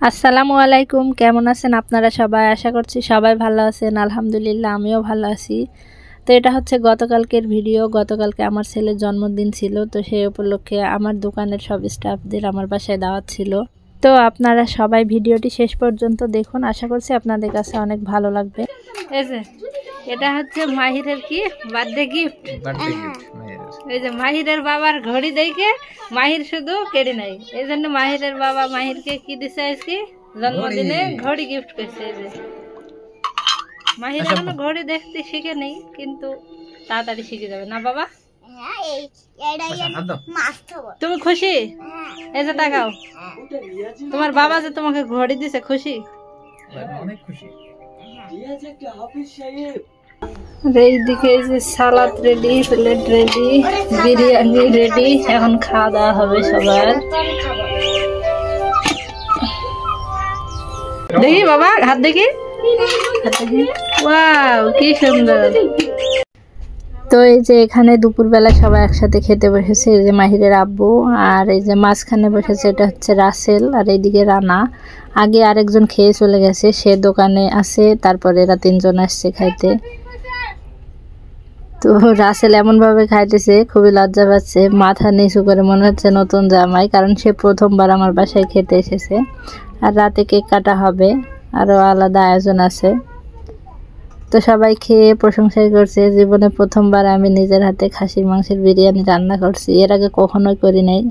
আসসালামু আলাইকুম, কেমন আছেন আপনারা সবাই? আশা করছি সবাই ভালো আছেন। আলহামদুলিল্লাহ আমিও ভালো আছি। তো এটা হচ্ছে গতকালকের ভিডিও। গতকালকে আমার ছেলের জন্মদিন ছিল, তো সেই উপলক্ষে আমার দোকানের সব স্টাফদের আমার বাসায় দাওয়াত ছিল। তো আপনারা সবাই ভিডিওটি শেষ পর্যন্ত দেখুন, আশা করছি আপনাদের কাছে অনেক ভালো লাগবে। এই যে এটা হচ্ছে মাহিরের কি বার্থডে গিফট। এই যে মাহিরের বাবার ঘড়ি দেখে মাহির শুধু কেড়ে নাই, এই জন্য মাহিরের বাবা মাহিরকে কি দিছে আজকে জন্মদিনে ঘড়ি গিফট করছে। এই যে মাহির এখনো ঘড়ি দেখতে শিখে নেই, কিন্তু তাড়াতাড়ি শিখে যাবে না বাবা? তুমি খুশি? এই যে তাকাও, তোমার বাবা যে তোমাকে ঘড়ি দিছে, খুশি? অনেক খুশি। এইদিকে যে salad ready, plate ready, biryani ready, এখন খাওয়া দাওয়া হবে সবার। দেখি বাবা হাত দেখি, ওয়াও কি সুন্দর। তো এই যে এখানে দুপুরবেলা সবাই একসাথে খেতে বসেছে। এই যে মাহিরের আব্বু, আর এই যে মাঝখানে বসেছে এটা হচ্ছে রাসেল, আর এইদিকে রানা। আগে আরেকজন খেয়ে চলে গেছে, সে দোকানে আছে, তারপরে এরা তিনজন আসছে খাইতে। তো রাসেল এমন ভাবে খাইতেছে, খুবই লজ্জা পাচ্ছে, মাথা নিচু করে, মনে হচ্ছে নতুন জামাই, কারণ সে প্রথমবার আমার বাসায় খেতে এসেছে। আর রাতে কেক কাটা হবে, আরো আলাদা আয়োজন আছে। তো সবাই খেয়ে প্রশংসাই করছে, জীবনে প্রথমবার আমি নিজের হাতে খাসির মাংসের বিরিয়ানি রান্না করছি, এর আগে কখনোই করি নাই।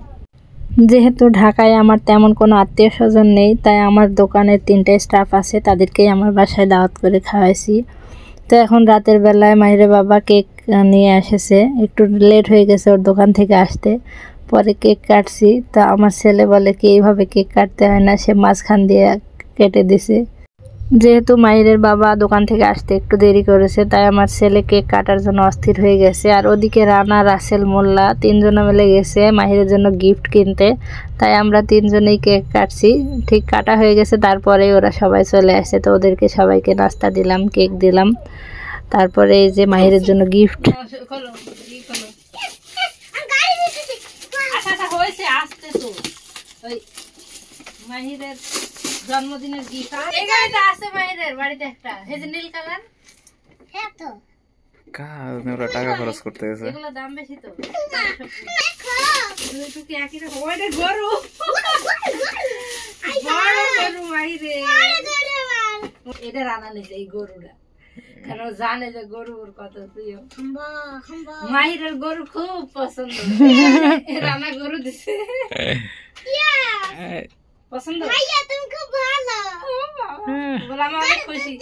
যেহেতু ঢাকায় আমার তেমন কোনো আত্মীয় স্বজন নেই, তাই আমার দোকানের 3টে স্টাফ আছে, তাদেরকেই আমার বাসায় দাওয়াত করে খাওয়াইছি। তো এখন রাতের বেলায় মাহিরের বাবা কেক নিয়ে এসেছে, একটু লেট হয়ে গেছে ওর দোকান থেকে আসতে, পরে কেক কাটছি। তো আমার ছেলে বলে কি এইভাবে কেক কাটতে হয় না, সে মাঝখান দিয়ে কেটে দিছে। যেহেতু মাহিরের বাবা দোকান থেকে আসতে একটু দেরি করেছে, তাই আমার ছেলে কেক কাটার জন্য অস্থির হয়ে গেছে। আর ওদিকে রানা, রাসেল, মোল্লা তিনজনে মিলে গেছে মাহিরের জন্য গিফট কিনতে, তাই আমরা তিনজনেই কেক কাটছি। ঠিক কাটা হয়ে গেছে, তারপরে ওরা সবাই চলে আসে, তো ওদেরকে সবাইকে নাস্তা দিলাম, কেক দিলাম। তারপরে এই যে মাহিরের জন্য গিফট। মাহিরের জন্মদিনের গিফট এই গাড়িতে আছে মাহিরের বাড়িতে একটা, এই যে নীল কালার। হ্যাঁ তো ওরা টাকা খরচ করতে গেছে, এগুলো দাম বেশি তো। দেখো দুটো কি একই রকম, ওইটা গরু, গরু মাহিরে, এটা রান্না নিছে এই গরুটা, কারণ জানে যে গরুর কত প্রিয়। মাহিরের গরু খুব পছন্দ, রান্না গরু দিছে পছন্দ। ভাইয়া তুমি খুব ভালো, বলে আমি অনেক খুশি।